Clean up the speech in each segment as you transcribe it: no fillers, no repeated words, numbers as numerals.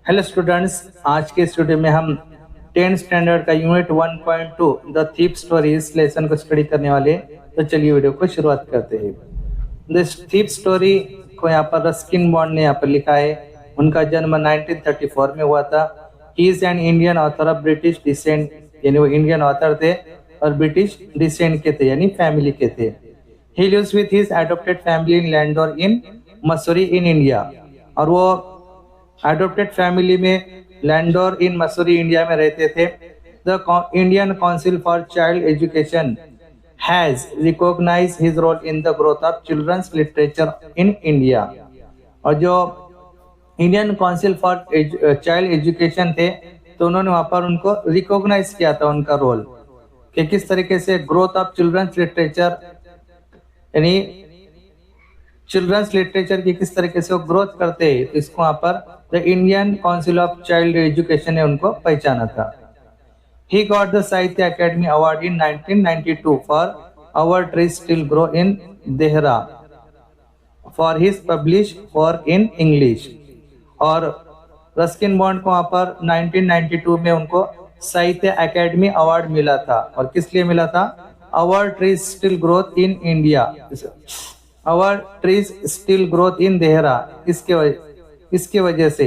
Hello students, आज के इस वीडियो में हम 10th स्टैंडर्ड का यूनिट 1.2 द थीप स्टोरी इस लेसन को स्टडी करने वाले हैं। तो चलिए वीडियो को शुरुआत करते हैं। दिस थीप स्टोरी को यहाँ पर रस्किन बॉन्ड ने यहाँ पर लिखा है। उनका जन्म 1934 में हुआ था। He is an Indian author of British descent, यानी वो इंडियन ऑथर थे और ब्रिटिश डिसेंट के थे, यानी फैमिली के थे। He lives with his adopted family in Landour in Mussoorie in India, और वो एडॉप्टेड फैमिली में लैंडोर इन मसूरी इंडिया में रहते थे। The Indian council for child education has recognized his role in the growth of children's literature in India. और जो Indian council for child education थे, तो उन्होंने वहां पर उनको रिकॉग्नाइज किया था उनका रोल कि किस तरीके से ग्रोथ ऑफ चिल्ड्रंस लिटरेचर, यानी चिल्ड्रंस लिटरेचर की किस तरीके से वो ग्रोथ करते हैं। तो इसको वहां पर the Indian council of child education ने उनको पहचाना था। He got the Sahitya Akademi award in 1992 for our trees still grow in Dehra for his publish work in English. और रस्किन बॉन्ड को वहां पर 1992 में उनको साहित्य अकेडमी अवार्ड मिला था। और किस लिए मिला था? Our trees still growth in India, our trees still growth in Dehra, इसके वजह से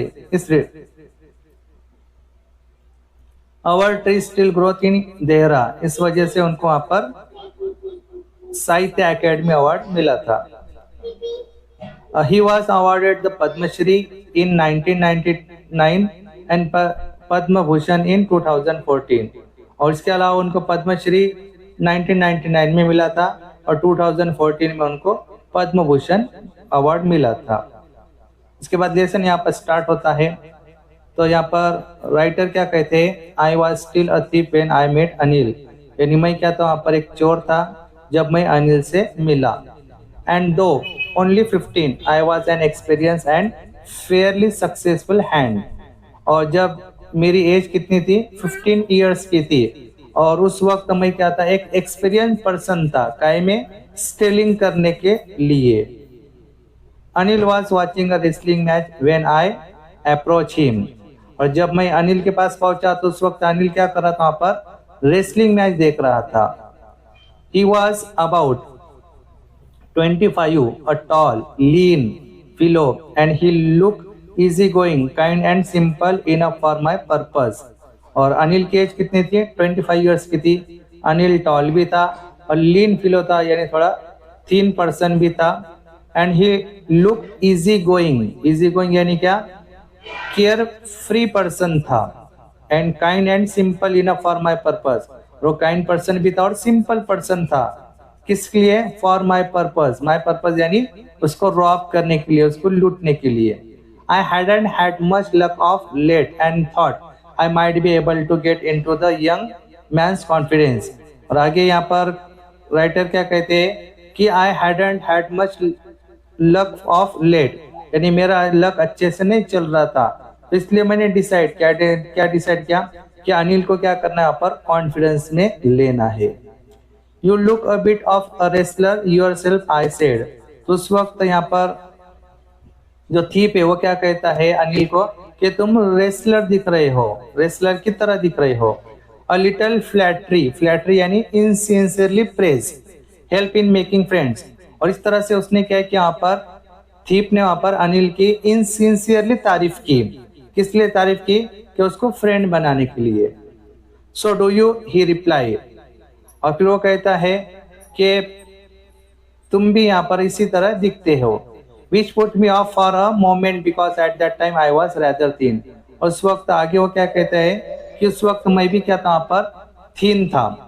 our trees still growth in Dehra, इस वजह से उनको वहां पर साहित्य अकेडमी अवार्ड मिला था। He was awarded the Padmashri in 1999 and Padma Bhushan in 2014। और इसके अलावा उनको पद्मश्री 1999 में मिला था और 2014 में उनको पद्म भूषण अवार्ड मिला था। इसके बाद लेसन यहाँ पर स्टार्ट होता है। तो यहाँ पर राइटर क्या कहते हैं? I was still a thief when I met Anil, यानी मैं क्या था, वहाँ पर एक चोर था जब मैं अनिल से मिला। एंड दो only 15 I was an experience and Fairlie successful hand. और जब मेरी एज कितनी थी? 15 ईयर्स की थी। और उस वक्त मैं क्या था? एक एक्सपीरियंस पर्सन था काय में स्टेलिंग करने के लिए। Anil was watching a wrestling match when I approach him. और जब मैं अनिल के पास पहुंचा तो उस वक्त अनिल क्या कर रहा था? वहां पर रेसलिंग मैच देख रहा था। He was about 25, a tall lean fellow and he look easy going kind and simple enough for my purpose. और अनिल की एज कितनी थी? 25 ईयर्स की थी। अनिल टॉल भी था और लीन फिलो था, यानी थोड़ा थीन पर्सन भी था। And he look easy going यानी क्या? केयर फ्री पर्सन था। And kind and simple enough for my purpose, वो काइंड पर्सन भी था और सिंपल पर्सन था। किसके लिए? For my purpose, my purpose यानी उसको रॉब करने के लिए, उसको लूटने के लिए। I hadn't had much luck of late and thought I might be able to get into the young man's confidence. और आगे यहाँ पर राइटर क्या कहते हैं कि I hadn't had much luck of late, यानी मेरा लक अच्छे से नहीं चल रहा था। तो इसलिए मैंने डिसाइड किया कि अनिल को क्या करना है? यहाँ पर कॉन्फिडेंस में लेना है। You look a bit of a wrestler yourself I said. तो उस वक्त यहाँ पर जो थीप है वो क्या कहता है अनिल को कि तुम रेसलर दिख रहे हो, रेसलर की तरह दिख रहे हो। अ लिटल फ्लैटरी यानी insincerely praise, help in making friends. और इस तरह से उसने क्या किया? यहाँ पर थीप ने वहां पर अनिल की इनसिंसियरली तारीफ की। किस लिए तारीफ की? कि उसको फ्रेंड बनाने के लिए। So do you, he reply. और फिर वो कहता है कि तुम भी यहाँ पर इसी तरह दिखते हो। Which put me off for a moment because at that time I was rather thin. उस वक्त आगे वो क्या कहता है कि उस वक्त मैं भी क्या था? वहां पर थीन था।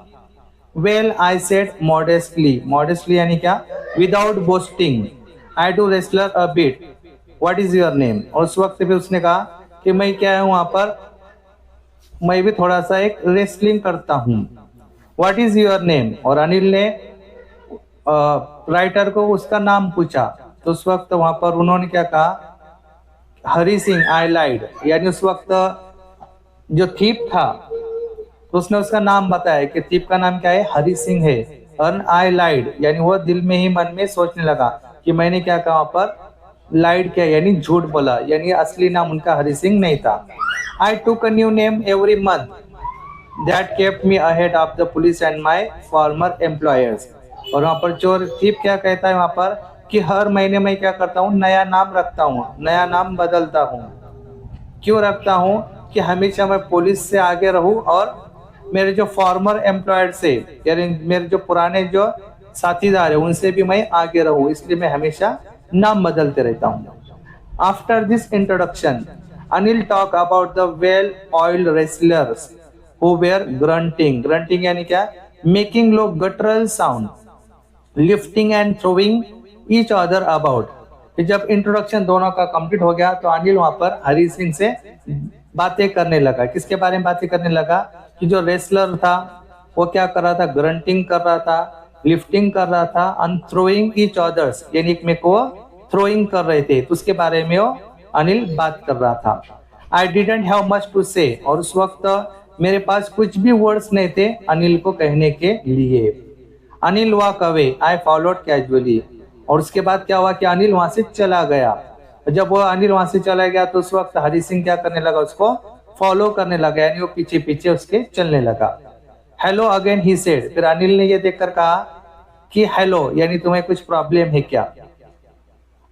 वेल आई सेड मॉडेस्टली यानी क्या? Without boasting, I do wrestler a bit, what is your name. और उस वक्त भी उसने कहा कि मैं क्या है वहां पर, मैं भी थोड़ा सा एक रेसलिंग करता हूँ। What is your name. और अनिल ने राइटर को उसका नाम पूछा। तो उस वक्त वहां पर उन्होंने क्या कहा? हरी सिंह आई लाइड, यानी उस वक्त जो थीप था तो उसने उसका नाम बताया कि थीप का नाम क्या है? हरी सिंह है। और आई लाइड यानी वो दिल में ही मन में सोचने लगा कि मैंने क्या कहा? वहां पर लाइड किया यानी झूठ बोला, यानी असली नाम उनका हरि सिंह नहीं था। I took a new name every month that kept me ahead of the police and my former employers. और वहाँ पर चोर थीप क्या कहता है वहाँ पर कि हर महीने में क्या करता हूँ, नया नाम रखता हूँ, नया नाम बदलता हूँ। क्यों रखता हूँ? कि हमेशा मैं पुलिस से आगे रहूँ और मेरे जो फॉर्मर एम्प्लॉयड से, यानी मेरे जो पुराने जो साथीदार है उनसे भी मैं आगे रहूँ, इसलिए मैं हमेशा नाम बदलते रहता हूँ। After this introduction Anil talk about the well oiled wrestlers who were grunting. Grunting यानी क्या? Making low guttural sound, lifting and throwing each other about. जब इंट्रोडक्शन दोनों का कंप्लीट हो गया तो अनिल वहां पर हरि सिंह से बातें करने लगा। किसके बारे में बातें करने लगा? कि जो रेसलर था वो क्या कर रहा था? ग्रंटिंग कर रहा था, लिफ्टिंग कर रहा था, एंड थ्रोइंग ईच अदर्स यानी एक में को थ्रोइंग कर रहे थे, तो उसके बारे में वो अनिल बात कर रहा था। I didn't have much to say, और उस वक्त मेरे पास कुछ भी वर्ड्स नहीं थे अनिल को कहने के लिए। Anil walk away, I followed casually. और उसके बाद क्या हुआ कि अनिल वहां से चला गया। जब वो अनिल वहां से चला गया तो उस वक्त हरि सिंह क्या करने लगा? उसको फॉलो करने लगा, यानी वो पीछे पीछे उसके चलने लगा। हेलो अगेन ही सेड, फिर अनिल ने ये देखकर कहा कि हेलो यानी तुम्हें कुछ प्रॉब्लम है क्या?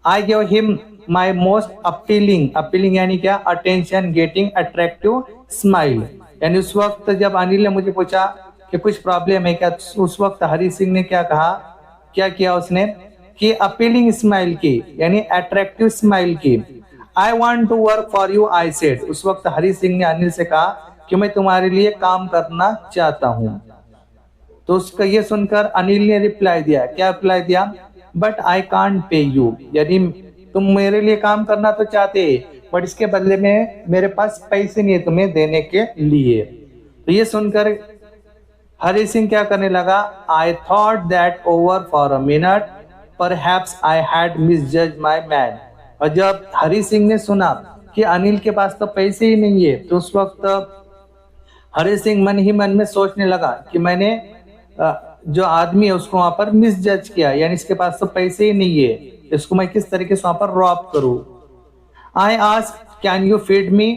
I give him my most appealing, appealing यानी क्या? Attention getting attractive smile. यानी उस वक्त जब अनिल ने मुझे पूछा कि कुछ प्रॉब्लम है क्या, उस वक्त हरि सिंह ने क्या कहा, क्या किया उसने? कि अपीलिंग स्माइल की, यानी अट्रैक्टिव स्माइल की। I want to work for you, I said. उस वक्त हरि सिंह ने अनिल से कहा कि मैं तुम्हारे लिए काम करना चाहता हूं। तो उसका ये सुनकर अनिल ने रिप्लाई दिया, क्या रिप्लाई दिया? But I can't pay you, यानी तुम मेरे लिए काम करना तो चाहते, बट इसके बदले में मेरे पास पैसे नहीं है तुम्हें देने के लिए। तो ये सुनकर हरि सिंह क्या करने लगा? I thought that over for a minute perhaps I had मिसजज माई मैन। और जब हरि सिंह ने सुना कि अनिल के पास तो पैसे ही नहीं है, तो उस वक्त हरि सिंह मन ही मन में सोचने लगा कि मैंने जो आदमी है उसको वहां पर मिसजज किया, यानी इसके पास तो पैसे ही नहीं है, इसको मैं किस तरीके से वहां पर रॉब करूं। I asked can you feed me,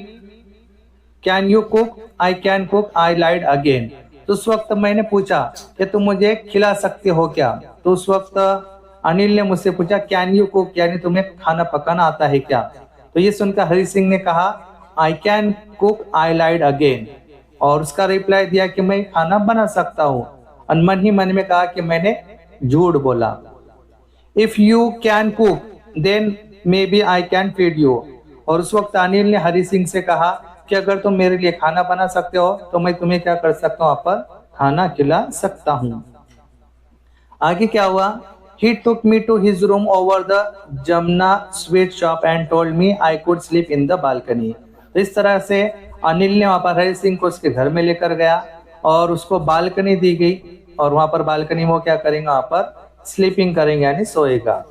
can you cook, I can cook, I lied again. तो उस वक्त मैंने पूछा कि तुम मुझे खिला सकते हो क्या? तो उस वक्त अनिल ने मुझसे पूछा कैन यू कुक, यानी तुम्हें खाना पकाना आता है क्या? तो ये सुनकर हरि सिंह ने कहा I can cook, I lied again. और उसका रिप्लाई दिया कि मैं खाना बना सकता हूँ, और मन ही मन में कहा कि मैंने झूठ बोला। If you can cook then maybe I can feed you. और उस वक्त अनिल ने हरि सिंह से कहा कि अगर तुम मेरे लिए खाना बना सकते हो तो मैं तुम्हें क्या कर सकता हूँ? वहां पर खाना खिला सकता हूँ। आगे क्या हुआ? He took me to his room over the Jamna sweet shop and told me I could sleep in the balcony. तो इस तरह से अनिल ने वहाँ पर हरि सिंह को उसके घर में लेकर गया और उसको बालकनी दी गई, और वहाँ पर बालकनी में वो क्या करेंगे? वहाँ पर स्लीपिंग करेंगे, यानी सोएगा।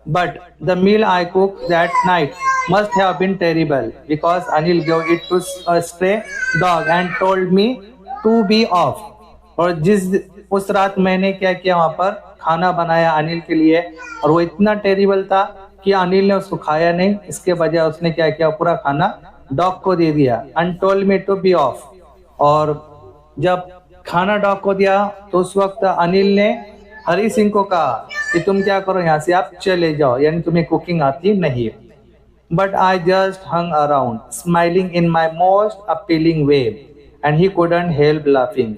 But the meal I cooked that night must have been terrible because Anil gave it to a stray dog and told me to be off. और उस रात मैंने क्या किया? वहाँ पर खाना बनाया अनिल के लिए, और वो इतना टेरिबल था कि अनिल ने उसको खाया नहीं, इसके बजाय उसने क्या किया? पूरा खाना डॉग को दे दिया। And told me to be off. और जब खाना डॉग को दिया तो उस वक्त अनिल ने हरि सिंह को कहा कि तुम क्या करो, यहाँ से आप चले जाओ, यानी तुम्हें कुकिंग आती नहीं। But I just hung around smiling in my most appealing way and he couldn't help laughing.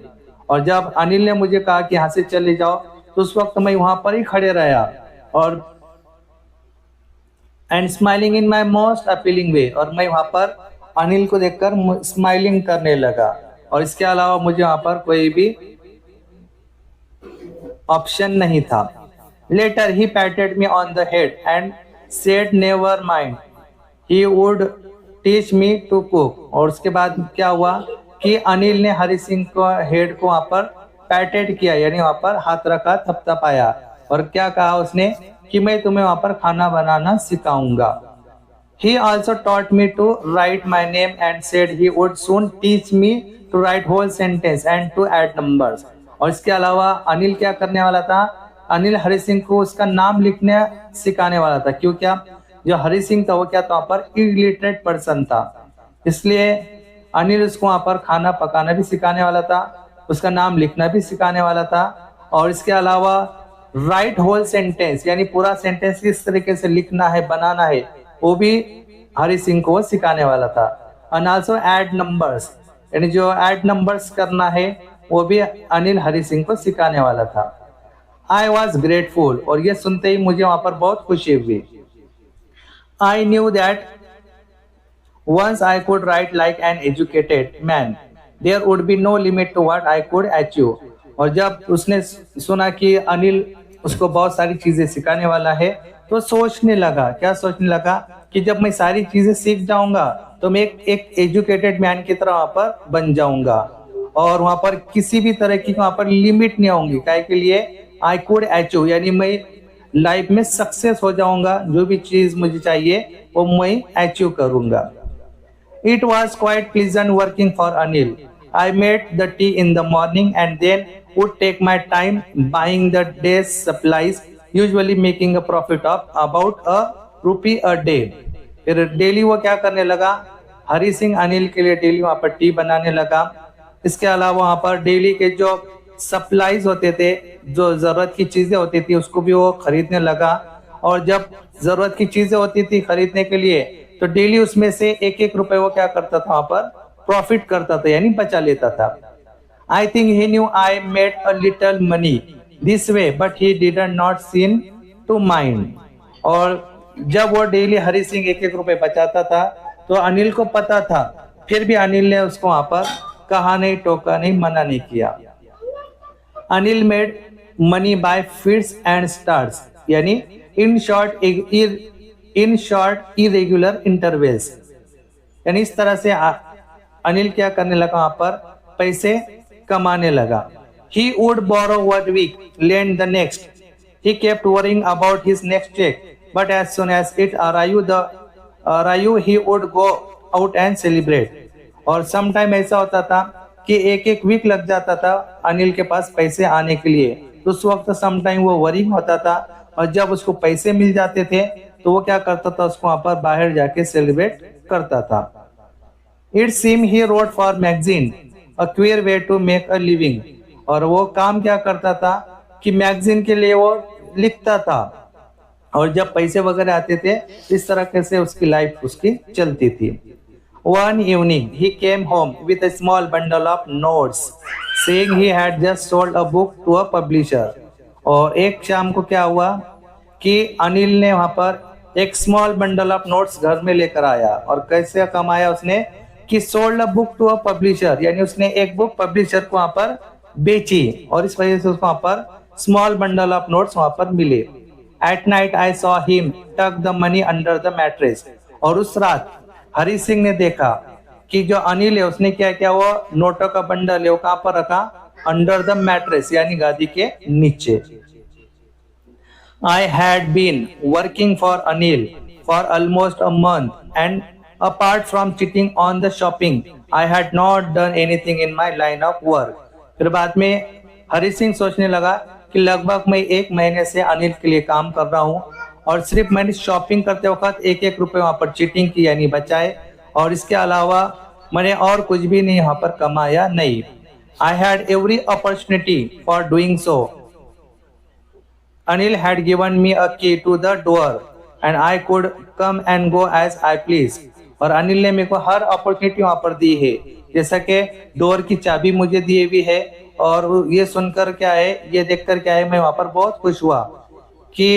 और जब अनिल ने मुझे कहा कि यहाँ से चले जाओ तो उस वक्त मैं वहां पर ही खड़े रहा और and smiling in my most appealing way, और मैं वहां पर अनिल को देखकर स्माइलिंग करने लगा, और इसके अलावा मुझे वहां पर कोई भी ऑप्शन नहीं था। Later he patted me on the head and said never mind he would teach me to cook. और उसके बाद क्या हुआ कि अनिल ने हरि सिंह को हेड को वहां पर पैटेड किया, यानी वहां पर हाथ रखा, थपथपाया, और क्या कहा उसने? कि मैं तुम्हें वहां पर खाना बनाना सिखाऊंगा। He also taught me to write my name and said he would soon teach me to write whole sentence and to add numbers. और इसके अलावा अनिल क्या करने वाला था? अनिल हरि सिंह को उसका नाम लिखने सिखाने वाला था। क्यों? क्या? जो हरि सिंह था वो क्या था वहाँ पर इलिटरेट पर्सन था, इसलिए अनिल उसको वहाँ पर खाना पकाना भी सिखाने वाला था, उसका नाम लिखना भी सिखाने वाला था, और इसके अलावा राइट होल सेंटेंस यानी पूरा सेंटेंस किस तरीके से लिखना है बनाना है वो भी हरि सिंह को सिखाने वाला था। एंड आल्सो ऐड नंबर्स यानी जो ऐड नंबर्स करना है वो भी अनिल हरि सिंह को सिखाने वाला था। आई वॉज ग्रेटफुल, और ये सुनते ही मुझे वहां पर बहुत खुशी हुई। I knew that once I could write like an educated man, there would be no limit to what I could achieve। और जब उसने सुना कि अनिल उसको बहुत सारी चीजें सिखाने वाला है तो सोचने लगा, क्या सोचने लगा कि जब मैं सारी चीजें सीख जाऊंगा तो मैं एक एजुकेटेड मैन की तरह वहां पर बन जाऊंगा, और वहां पर किसी भी तरह की वहां पर लिमिट नहीं होंगी। काय के लिए आई कुड अचीव यानी मैं लाइफ में सक्सेस हो जाऊंगा, जो भी चीज मुझे चाहिए वो मैं अचीव करूंगा। It was quite pleasant working for Anil. I made the tea in the morning and then would take my time buying the day's supplies, usually making a profit of about ₹1 a day। फिर daily वो क्या करने लगा, हरि सिंह अनिल के लिए daily वहाँ पर T बनाने लगा। इसके अलावा वहाँ पर डेली के जो सप्लाईज होते थे, जो जरूरत की चीजें होती थी उसको भी वो खरीदने लगा, और जब जरूरत की चीजें होती थी खरीदने के लिए तो डेली उसमें से एक रुपए वो क्या करता था वहां पर प्रॉफिट करता था यानी बचा लेता था। I think he knew I made a little money this way but he didn't not seem to mind. और जब वो डेली हरि सिंह एक रुपए बचाता था तो अनिल को पता था, फिर भी अनिल ने उसको वहां पर कहा नहीं, टोका नहीं, मना नहीं किया। Anil made money by fits and starts यानी इन शॉर्ट इरेगुलर इंटरवल्स, यानी इस तरह से अनिल क्या करने लगा वहां पर पैसे कमाने लगा। He would borrow one week lend the next, he kept worrying about his next check, but as soon as it arrived he would go out and celebrate। और समटाइम ऐसा होता था कि एक वीक लग जाता था अनिल के पास पैसे आने के लिए, तो उस वक्त समटाइम वो वरिंग होता था, और जब उसको पैसे मिल जाते थे तो वो क्या करता था, उसको वहां पर बाहर जाके सेलिब्रेट करता था। It seem he wrote for magazine a queer way to make a living, और वो काम क्या करता था कि मैगजीन के लिए वो लिखता था, और जब पैसे वगैरह आते थे इस तरह से उसकी लाइफ उसकी चलती थी। One evening he came home with a small bundle of notes saying he had just sold a book to a publisher. और एक शाम को क्या हुआ कि अनिल ने वहां पर एक स्मॉल बंडल ऑफ नोट्स घर में लेकर आया, और कैसे कमाया उसने कि sold a book to a publisher यानी उसने एक बुक पब्लिशर को वहां पर बेची, और इस वजह से उसको वहां पर स्मॉल बंडल ऑफ नोट्स वहां पर मिले। At night I saw him tuck the money under the mattress, और उस रात हरि सिंह ने देखा कि जो अनिल है उसने क्या किया, वो नोटों का बंडल है वो कहां पर रखा, अंडर द मैट्रेस यानी गादी के नीचे। I had been working for Anil for almost a month, and apart from cheating on the shopping, I had not done anything in my line of work। फिर बाद में हरि सिंह सोचने लगा कि लगभग मैं 1 महीने से अनिल के लिए काम कर रहा हूँ, और सिर्फ मैंने शॉपिंग करते वक्त एक रुपए वहां पर चीटिंग की यानी बचाए, और इसके अलावा मैंने और कुछ भी नहीं यहाँ पर कमाया नहीं। I had every opportunity for doing so. Anil had given me a key to the door and I could come and go as I please। और अनिल ने मेरे को हर अपॉर्चुनिटी वहां पर दी है, जैसा कि डोर की चाबी मुझे दी हुई है, और ये सुनकर क्या है, ये देखकर क्या है, मैं वहां पर बहुत खुश हुआ कि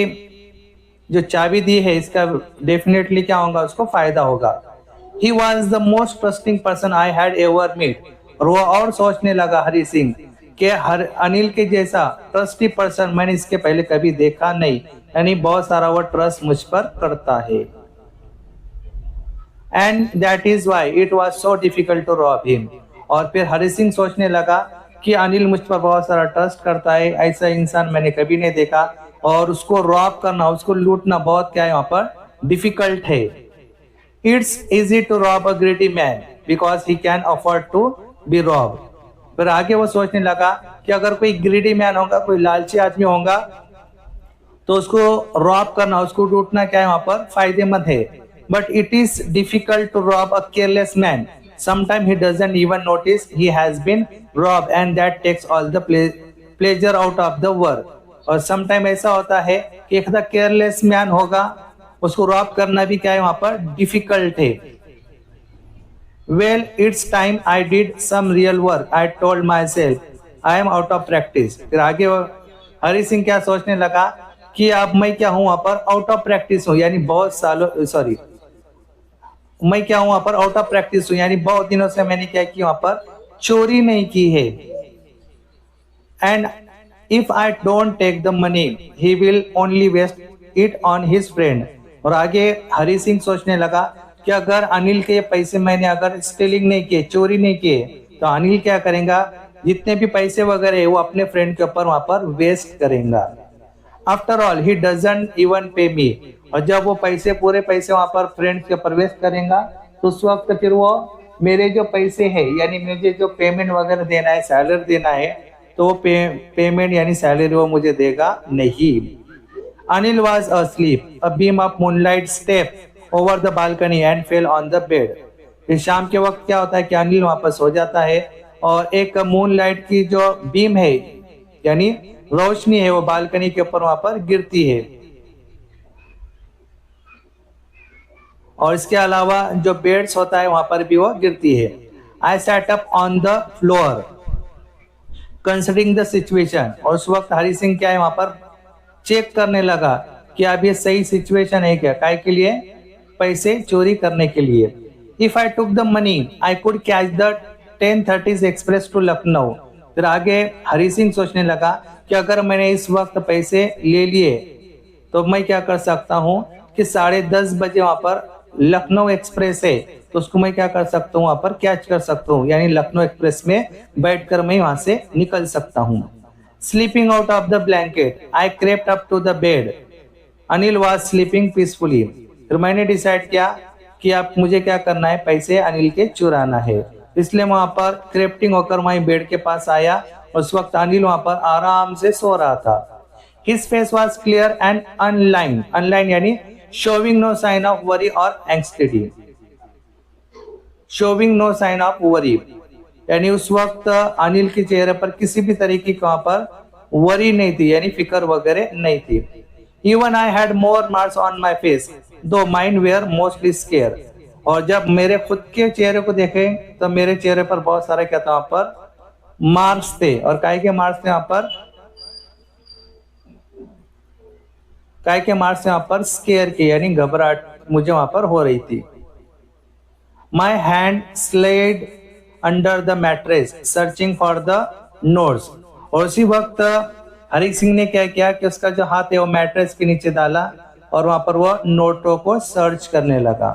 जो चाबी दी है इसका डेफिनेटली क्या होगा, उसको फायदा होगा। He was the most trusting person I had ever met। और वो और सोचने लगा हरि सिंह कि हर अनिल के जैसा ट्रस्टी पर्सन मैंने इसके पहले कभी देखा नहीं, यानी बहुत सारा वो ट्रस्ट मुझ पर करता है। And that is why it was so difficult to rob him. और फिर हरि सिंह सोचने लगा कि अनिल मुझ पर बहुत सारा ट्रस्ट करता है, ऐसा इंसान मैंने कभी नहीं देखा, और उसको रॉब करना, उसको लूटना बहुत क्या है वहां पर डिफिकल्ट है। It's easy to rob a greedy man because he can afford to be rob. फिर आगे वो सोचने लगा कि अगर कोई ग्रीडी मैन होगा, कोई लालची आदमी होगा, तो उसको रॉब करना, उसको लूटना क्या है वहां पर फायदेमंद है। But it is difficult to rob a careless man, sometime he doesn't even notice he has been rob and that takes all the pleasure out of the work. और समटाइम ऐसा होता है कि एक केयरलेस मैन होगा, उसको Rob करना भी क्या है वहां पर डिफिकल्ट है। Well it's time I did some real work, I told myself I am out of practice. फिर आगे हरि सिंह क्या सोचने लगा कि अब मैं क्या हूं वहां पर आउट ऑफ प्रैक्टिस हूं, यानी बहुत सालों सॉरी मैं क्या हूं वहां पर आउट ऑफ प्रैक्टिस हूं, यानी बहुत दिनों से मैंने क्या की वहां पर चोरी नहीं की है। And if I don't take the money he will only waste it on his friend. और आगे हरि सिंह सोचने लगा कि अगर अनिल के पैसे मैंने अगर स्टीलिंग नहीं किए, चोरी नहीं किए, तो अनिल क्या करेगा, जितने भी पैसे वगैरह है वो अपने फ्रेंड के ऊपर वहां पर वेस्ट करेगा। After all he doesn't even पे मी। और जब वो पैसे पूरे पैसे वहां पर फ्रेंड के ऊपर वेस्ट करेगा, तो उस वक्त फिर वो मेरे जो पैसे है, यानी मुझे जो पेमेंट वगैरह देना है, सैलरी देना है, तो वो पेमेंट यानी सैलरी वो मुझे देगा नहीं। Anil was asleep. A beam of moonlight stepped over the balcony and fell on the bed. फिर शाम के वक्त क्या होता है कि अनिल वापस हो जाता है और एक मूनलाइट की जो बीम है यानी रोशनी है वो बालकनी के ऊपर वहां पर गिरती है। और इसके अलावा जो बेड्स होता है वहां पर भी वो गिरती है। I sat up on the floor considering the situation. और उस वक्त हरि सिंह क्या है वहां पर चेक करने लगा कि अब ये सही सिचुएशन है क्या, काय के लिए, पैसे चोरी करने के लिए। If I took the money I could catch the 10:30 express to Lucknow. फिर आगे हरि सिंह सोचने लगा कि अगर मैंने इस वक्त पैसे ले लिए तो मैं क्या कर सकता हूँ कि 10:30 बजे वहां पर लखनऊ एक्सप्रेस है, तो उसको मैं क्या कर सकता हूँ वहां पर कैच कर सकता हूँ, यानी लखनऊ एक्सप्रेस में बैठकर मैं वहां से निकल सकता हूँ। Slipping out of the blanket I crept up to the bed. Anil was sleeping peacefully. फिर मैंने डिसाइड किया कि अब मुझे क्या करना है, पैसे अनिल के चुराना है। इसलिए वहां पर क्रेप्टिंग होकर वहीं बेड के पास आया। उस वक्त अनिल वहां पर आराम से सो रहा था। His face was clear and unlined. Unlined यानी showing no sign of worry और anxiety. Showing no sign of worry यानी उस वक्त अनिल के चेहरे पर किसी भी तरीके की वहां पर वरी नहीं थी, यानी फिक्र वगैरह नहीं थी। Even I had more marks on my face दो माइंड वेयर मोस्टली स्केयर। और जब मेरे खुद के चेहरे को देखे तो मेरे चेहरे पर बहुत सारे क्या था वहां पर मार्क्स थे। और काय के मार्क्स थे वहां पर, काय के मार्क्स वहां पर स्केयर के, यानी घबराहट मुझे वहां पर हो रही थी। My hand slid under the mattress searching for the notes. और उसी वक्त हरि सिंह ने क्या किया कि उसका जो हाथ है वो मैट्रेस के नीचे डाला और वहां पर वो नोटों को सर्च करने लगा।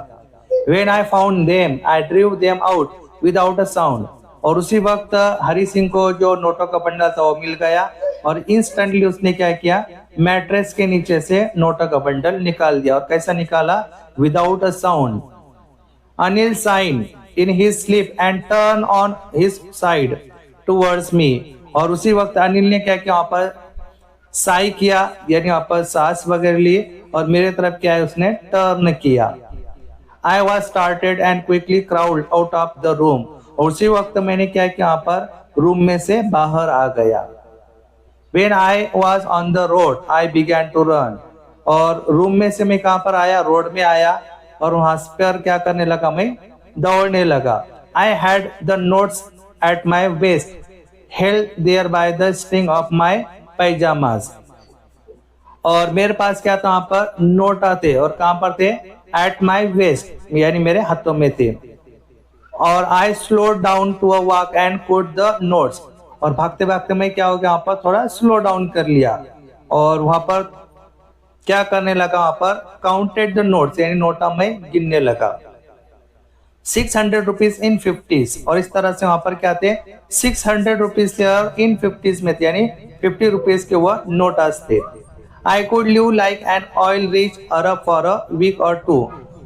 When I found them, I drew them out without a sound. और उसी वक्त हरि सिंह को जो नोटों का बंडल था वो मिल गया और इंस्टेंटली उसने क्या किया, मैट्रेस के नीचे से नोटों का बंडल निकाल दिया। और कैसा निकाला, without a sound. Anil sighed in his sleep and turned on his side towards me. और उसी वक्त अनिल ने क्या किया, वहां पर साई किया, यानी वहां पर सांस वगैरह ली और मेरे तरफ क्या है उसने टर्न किया। I was started and quickly crawled out of the room. और उसी वक्त मैंने क्या किया, वहां पर रूम में से बाहर आ गया। When I was on the road, I began to run. और रूम में से मैं कहां पर आया, रोड में आया और वहां पर क्या करने लगा, मैं दौड़ने लगा। I had the notes at my waist, held there by the string of my pajamas. और मेरे पास क्या था, वहां पर नोट आते और कहां पर थे, एट माई वेस्ट यानी मेरे हाथों में थे। और I slow down to a walk and put the notes. और भागते भागते मैं क्या हो गया, वहां पर थोड़ा स्लो डाउन कर लिया और वहां पर क्या करने लगा, वहां पर काउंटेड द नोट्स यानी नोटा में गिनने लगा। 600 रुपीज इन 50s। और इस तरह से वहां पर क्या थे, 600 रुपीज थे और इन 50s में थे, यानी 50 रुपीज के वो नोटास थे। I could live like an oil rich Arab for a week or two।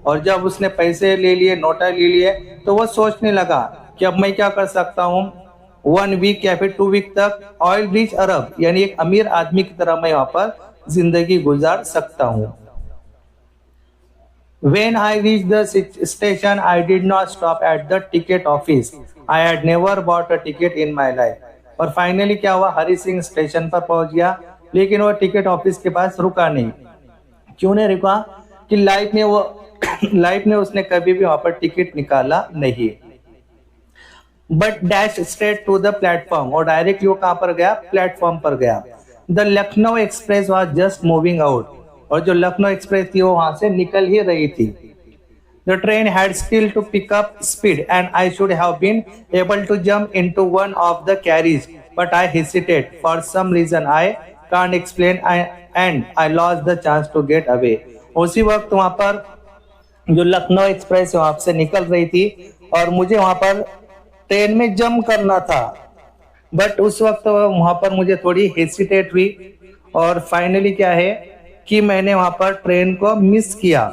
और जब उसने पैसे ले लिए, नोटा ले लिए, तो वो सोचने लगा कि अब मैं क्या कर सकता हूँ, 1 वीक या फिर 2 वीक तक ऑयल रिच अरब यानी एक अमीर आदमी की तरह मैं वहां पर जिंदगी गुजार सकता हूँ। When I reached the station, I did not stop at the ticket office. I had never bought a ticket in my life. और फाइनली क्या हुआ, हरी सिंह स्टेशन पर पहुंच गया, लेकिन वो टिकट ऑफिस के पास रुका नहीं। क्यों नहीं रुका? कि लाइफ में उसने कभी भी वहां पर टिकट निकाला नहीं। But dash straight to the platform, और डायरेक्टली वो कहां पर गया? प्लेटफॉर्म पर गया। The Lucknow express was just moving out, और जो लखनऊ एक्सप्रेस थी वो वहां से निकल ही रही थी। The train had still to pick up speed and I should have been able to jump into one of the carriages, but I hesitated for some reason I can't explain and I lost the chance to get away. उसी वक्त वहां पर जो Lucknow express वहां से निकल रही थी और मुझे वहां पर ट्रेन में जंप करना था, बट उस वक्त वहां पर मुझे थोड़ी हेसिटेट हुई, और फाइनली क्या है कि मैंने वहां पर ट्रेन को मिस किया,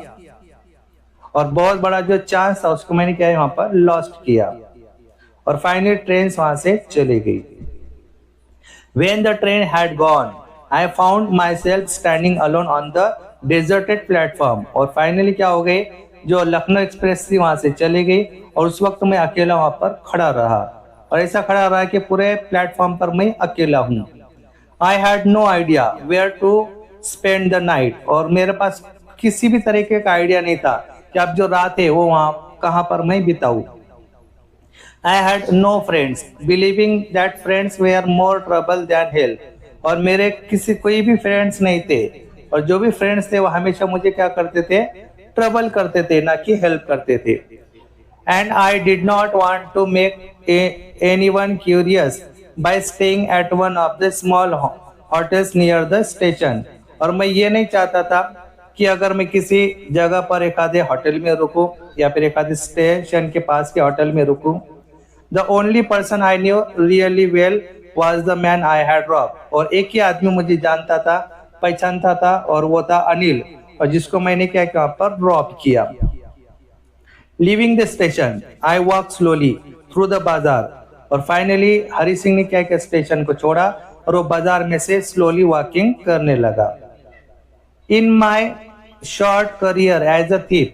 और बहुत बड़ा जो चांस था उसको मैंने क्या है वहां पर लॉस्ट किया, और फाइनली ट्रेन वहां से चली गई। When the train had gone, I found myself standing alone on the deserted platform। और फाइनली क्या हो गई, जो लखनऊ एक्सप्रेस थी वहां से चली गई, और उस वक्त मैं अकेला वहां पर खड़ा रहा, और ऐसा खड़ा रहा कि पूरे प्लेटफॉर्म पर मैं अकेला हूँ। I had no idea where to spend the night, और मेरे पास किसी भी तरीके का आइडिया नहीं था कि अब जो रात है वो वहां कहां पर मैं बिताऊं। I had no friends, believing that friends were more trouble than hell। और मेरे कोई भी फ्रेंड्स नहीं थे, और जो भी फ्रेंड्स थे वो हमेशा मुझे क्या करते थे? ट्रबल करते थे, ना कि हेल्प करते थे। And I did not want to make anyone curious by staying at one of the small hotels near the station। और मैं ये नहीं चाहता था कि अगर मैं किसी जगह पर एक आधे होटल में रुकूं, या फिर एक आधे स्टेशन के पास के होटल में रुकूं। The only person I knew really well was the man I had robbed। और एक ही आदमी मुझे जानता था, पहचानता था, और वो था अनिल, और जिसको मैंने क्या वहां पर रॉब किया। Leaving the station, I walked slowly through the बाजार। और फाइनली हरी सिंह ने क्या स्टेशन को छोड़ा, और वो बाजार में से स्लोली वॉकिंग करने लगा। In my short career as a thief,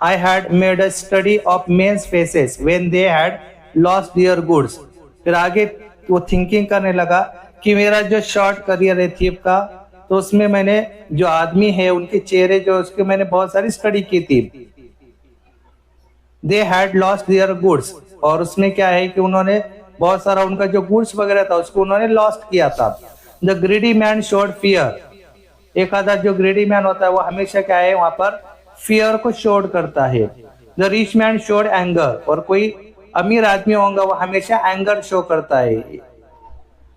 I had made a study of men's faces when they had lost their goods। फिर आगे वो थिंकिंग करने लगा कि मेरा जो शॉर्ट करियर है थीफ का, तो उसमें मैंने जो आदमी है उनके चेहरे जो उसके मैंने बहुत सारी स्टडी की थी। They had lost their goods, और उसमें क्या है कि उन्होंने बहुत सारा उनका जो गुड्स वगैरह था उसको उन्होंने लॉस्ट किया था। The greedy man showed fear। एक आधा जो ग्रेडी मैन होता है वो हमेशा क्या है वहां पर फियर को शोड करता है। The rich man showed anger, और कोई अमीर आदमी होगा वो हमेशा एंगर शो करता है।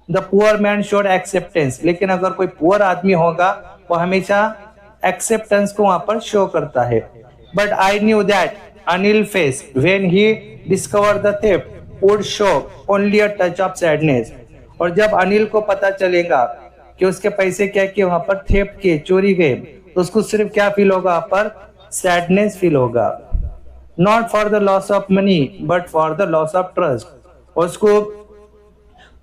The poor man showed acceptance, लेकिन अगर कोई पुअर आदमी होगा वो हमेशा एक्सेप्टेंस को वहां पर शो करता है। But I knew that Anil face when he discover the theft would show only a touch of sadness. और जब अनिल को पता चलेगा कि उसके पैसे क्या किए वहां पर थेफ्ट किए, चोरी गए, तो उसको सिर्फ क्या फील होगा वहां पर? सैडनेस फील होगा। Not for the loss of money but for the loss of trust. उसको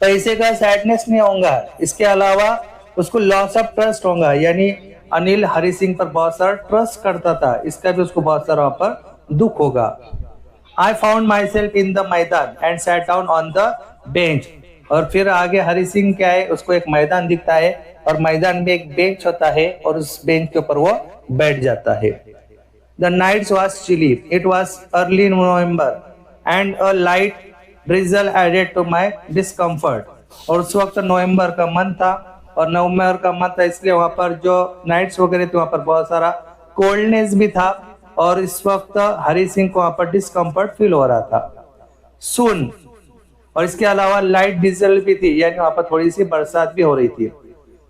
पैसे का सैडनेस नहीं होगा, इसके अलावा उसको लॉस ऑफ ट्रस्ट होगा। यानी अनिल हरी सिंह पर बहुत सारा ट्रस्ट करता था, इसका भी उसको बहुत सारा वहां पर दुख होगा। I found myself in the maidan and sat down on the bench. और फिर आगे हरी सिंह क्या है, उसको एक मैदान दिखता है, और मैदान में एक बेंच होता है, और उस बेंच के ऊपर वो बैठ जाता है। The nights was chilly, it was early November and a light drizzle added to my discomfort. और उस वक्त नवंबर का मंथ था, और नवंबर का मंथ था इसलिए वहां पर जो नाइट्स वगैरह थे वहां पर बहुत सारा कोल्डनेस भी था, और इस वक्त हरी सिंह को वहां पर डिस्कम्फर्ट फील हो रहा था। सुन, और इसके अलावा लाइट डीजल भी थी, यानी वहां पर थोड़ी सी बरसात भी हो रही थी।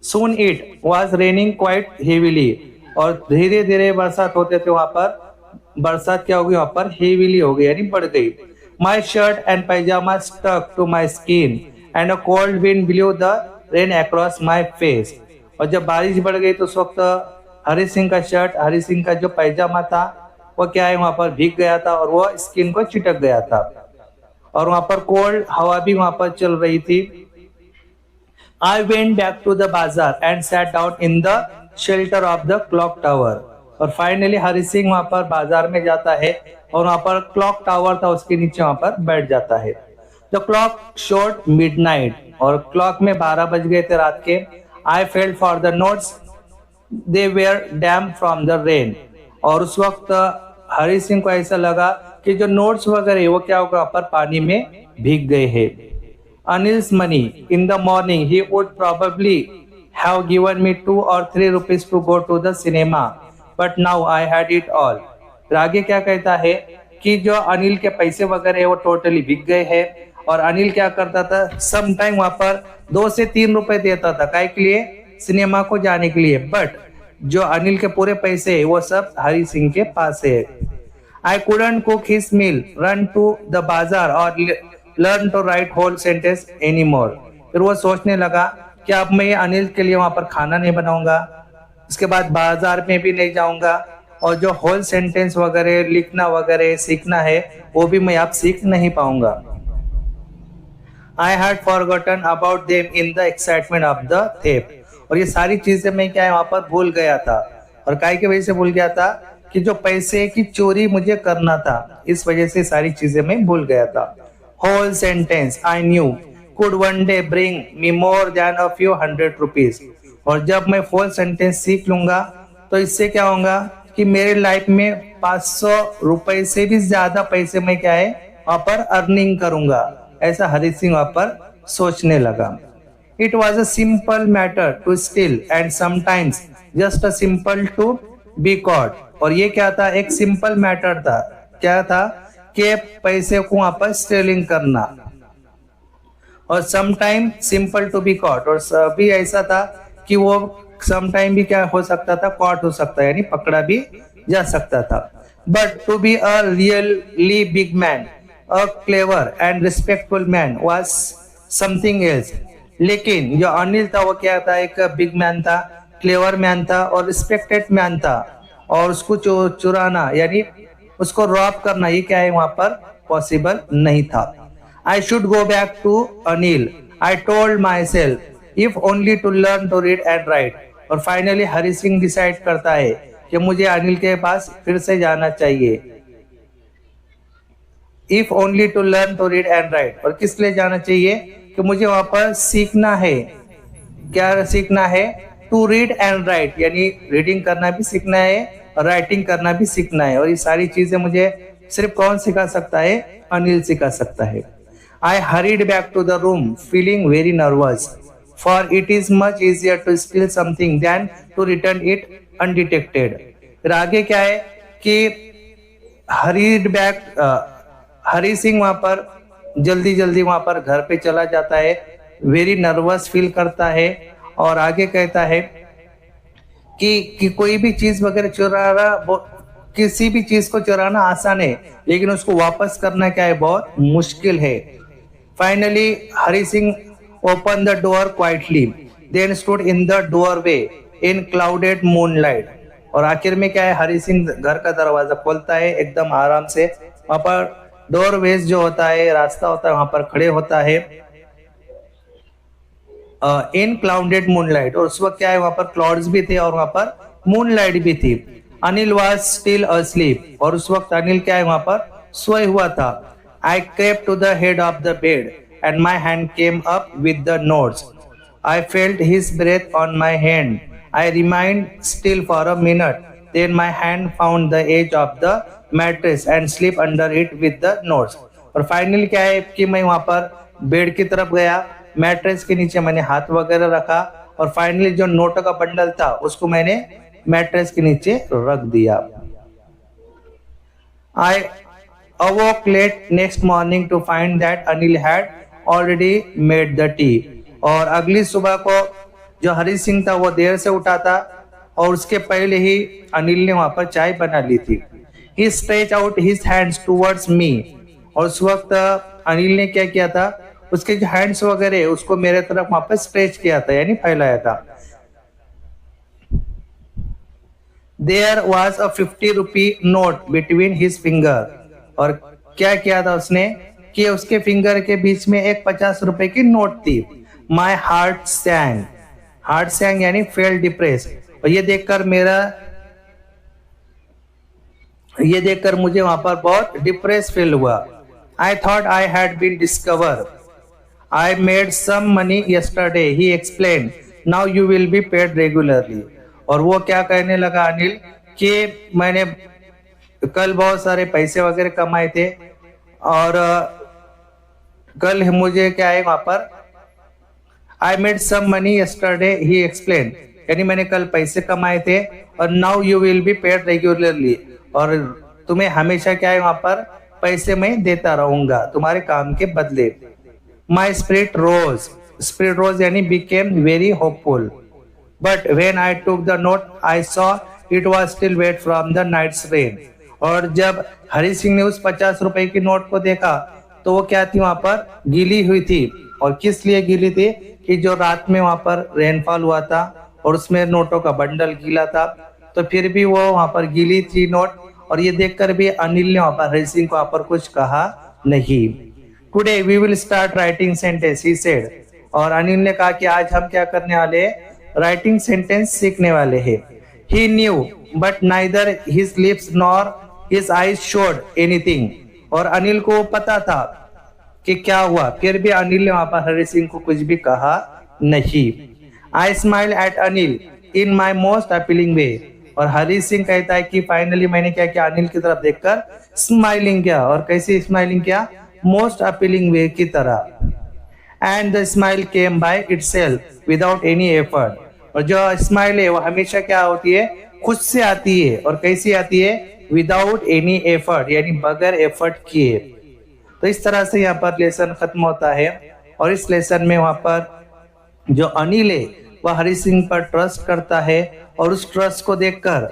Soon it was raining quite heavily, और धीरे धीरे बरसात होते थे वहां पर बरसात क्या हो गई वहां पर हेवीली हो गई, यानी बढ़ गई। My shirt and pyjama stuck to my skin and a cold wind blew the rain across my face. और जब बारिश बढ़ गई तो उस वक्त हरी सिंह का शर्ट, हरी सिंह का जो पैजामा था वो क्या है वहां पर भीग गया था, और वो स्किन को चिटक गया था, और वहां पर कोल्ड हवा भी वहां पर चल रही थी। I went back to the bazaar and sat down in the shelter of the clock tower. और फाइनली हरि सिंह वहां पर बाजार में जाता है और वहां पर क्लॉक टावर था, उसके नीचे वहां पर बैठ जाता है. द क्लॉक शोड मिडनाइट, और क्लॉक में 12 बज गए थे रात के. I felt for the notes, they were damp from the rain. और उस वक्त हरि सिंह को ऐसा लगा कि जो नोट्स वगैरह वो क्या होगा, पर पानी में भीग गए हैं. Anil's money in the morning, he would probably have given me 2 or 3 rupees to go to the cinema, but now I had it all. आगे क्या कहता है कि जो अनिल के पैसे वगैरह है वो टोटली बिक गए हैं. और अनिल क्या करता था, सम टाइम वहां पर 2 से 3 रुपए देता था काय के लिए, सिनेमा को जाने के लिए. बट जो अनिल के पूरे पैसे है वो सब हरि सिंह के पास है. I couldn't cook his meal, run to the bazaar or learn to write whole sentence anymore. फिर वो सोचने लगा कि अब मैं अनिल के लिए वहां पर खाना नहीं बनाऊंगा, इसके बाद बाजार में भी नहीं जाऊंगा, और जो होल सेंटेंस वगैरह लिखना वगैरह सीखना है वो भी मैं अब सीख नहीं पाऊंगा. I had forgotten about them in the excitement of the theft. और ये सारी चीजें मैं क्या है वहां पर भूल गया था. और काय की वजह से भूल गया था कि जो पैसे की चोरी मुझे करना था, इस वजह से सारी चीजें मैं भूल गया था. Whole sentence I knew could one day bring me more than a few hundred rupees. और जब मैं फुल सेंटेंस सीख लूंगा तो इससे क्या होगा कि मेरे लाइफ में 500 रुपए से भी ज्यादा पैसे मैं क्या है वहां पर अर्निंग करूंगा. ऐसा हरि सिंह वहां पर सोचने लगा. It was a simple matter to steal and sometimes just a simple to be caught. और ये क्या था, एक सिंपल मैटर था. क्या था कि पैसे को वहां पर स्टेलिंग करना, और sometime simple to be caught, और सभी ऐसा था कि वो समटाइम भी क्या हो सकता था, कॉट हो सकता है, यानी पकड़ा भी जा सकता था. But to be a really big man, a clever and respectful man was something else. लेकिन जो अनिल था वो क्या था, एक बिग मैन था, क्लेवर मैन था और रिस्पेक्टेड मैन था. और उसको चुराना यानी उसको रॉब करना, ये क्या है वहां पर पॉसिबल नहीं था. I should go back to Anil, I told myself, if only to learn to read and write. और फाइनली हरि सिंह डिसाइड करता है कि मुझे अनिल के पास फिर से जाना चाहिए. If only to learn to read and write, और किस लिए जाना चाहिए कि मुझे वहां पर सीखना है. क्या सीखना है, टू रीड एंड राइट, यानी रीडिंग करना भी सीखना है, राइटिंग करना भी सीखना है. और ये सारी चीजें मुझे सिर्फ कौन सिखा सकता है, अनिल सिखा सकता है. I hurried back to the room feeling very nervous, for it is much easier to steal something than to return it undetected. फिर आगे क्या है कि हरीड बैक, हरि सिंह वहां पर जल्दी जल्दी वहां पर घर पे चला जाता है, वेरी नर्वस फील करता है. और आगे कहता है कि कोई भी चीज वगैरह चुराना, किसी भी चीज को चुराना आसान है, लेकिन उसको वापस करना क्या है, बहुत मुश्किल है. Finally Hari Singh open the door quietly, then stood in the doorway in clouded moonlight. और आखिर में क्या है, हरि सिंह घर का दरवाजा खोलता है एकदम आराम से. वहां पर डोरवेज जो होता है, रास्ता होता है, वहां पर खड़े होता है इन क्लाउडेड मूनलाइट. और उस वक्त क्या है, वहां पर क्लाउड्स भी थे और वहां पर मूनलाइट भी थी. अनिल वाज स्टिल अस्लीप, और उस वक्त अनिल क्या है वहां पर सोए हुआ था. I crept to the head of the bed and my hand came up with the notes. I felt his breath on my hand. I remained still for a minute, then my hand found the edge of the mattress and slip under it with the notes. और finally क्या है कि मैं वहां पर bed की तरफ गया, मैट्रेस के नीचे मैंने हाथ वगैरह रखा, और फाइनली जो नोटों का बंडल था उसको मैंने मैट्रेस के नीचे रख दिया. I awoke late next morning to find that Anil had already made the tea. और अगली सुबह को जो हरि सिंह था वो देर से उठा था, और उसके पहले ही अनिल ने वहां पर चाय बना ली थी. He stretched out his hands towards me. और उस वक्त अनिल ने क्या किया था, उसके जो हैंड्स वगैरह उसको मेरे तरफ वहां पर स्ट्रेच किया था, यानी फैलाया था. There was a 50 rupee note between his finger. और क्या किया था उसने कि उसके फिंगर के बीच में एक 50 रुपए की नोट थी. माई हार्ट सैंग यानी फेल डिप्रेस। और ये देखकर मुझे वहां पर बहुत डिप्रेस फील हुआ। I thought I had been discover, I made some money yesterday, he explain, now you will be paid regularly. और वो क्या कहने लगा अनिल कि मैंने कल बहुत सारे पैसे वगैरह कमाए थे और कल मुझे क्या है वहां पर, I made some money yesterday, he explain, यानी मैंने कल पैसे कमाए थे और now you will be paid regularly, और तुम्हें हमेशा क्या है वहां पर पैसे मैं देता रहूंगा तुम्हारे काम के बदले। माई स्पिरिट रोज यानी became very hopeful, but when I took the note I saw it was still wet from the night's rain. और जब हरि सिंह ने उस 50 रुपए की नोट को देखा तो वो क्या थी वहां पर गीली हुई थी। और किस लिए गीली थी कि जो रात में वहां पर रेनफॉल हुआ था और उसमें नोटों का बंडल गीला था, तो फिर भी वो वहां पर गीली थी नोट। और ये देखकर भी अनिल ने वहां पर हरि सिंह को वहां पर कुछ कहा नहीं। Today we will start writing sentence, he said. और अनिल ने कहा कि आज हम क्या करने वाले हैं, राइटिंग सेंटेंस सीखने वाले हैं। He knew but neither his lips nor his eyes showed anything. और अनिल को पता था कि क्या हुआ, फिर भी अनिल ने वहां पर हरि सिंह को कुछ भी कहा नहीं। I smile at Anil in my most appealing way. और हरि सिंह कहता है कि फाइनली मैंने क्या किया, अनिल की तरफ देखकर स्माइलिंग किया। और कैसी स्माइलिंग किया, मोस्ट अपीलिंग वे की तरह। And the smile came by itself without any effort. और जो स्माइल है वो हमेशा क्या होती है, खुद से आती है। और कैसी आती है, विदाउट एनी एफर्ट, यानी बगैर एफर्ट किए। तो इस तरह से यहाँ पर लेसन खत्म होता है। और इस लेसन में वहां पर जो अनिल है वह हरि सिंह पर ट्रस्ट करता है, और उस ट्रस्ट को देखकर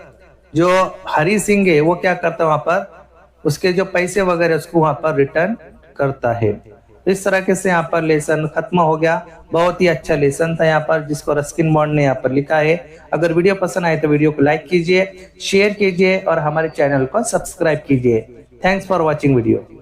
जो हरि सिंह है वो क्या करता है, वहां पर उसके जो पैसे वगैरह उसको वहां पर रिटर्न करता है। तो इस तरह से यहाँ पर लेसन खत्म हो गया। बहुत ही अच्छा लेसन था यहाँ पर, जिसको रस्किन बॉन्ड ने यहाँ पर लिखा है। अगर वीडियो पसंद आए तो वीडियो को लाइक कीजिए, शेयर कीजिए और हमारे चैनल को सब्सक्राइब कीजिए। Thanks for watching video.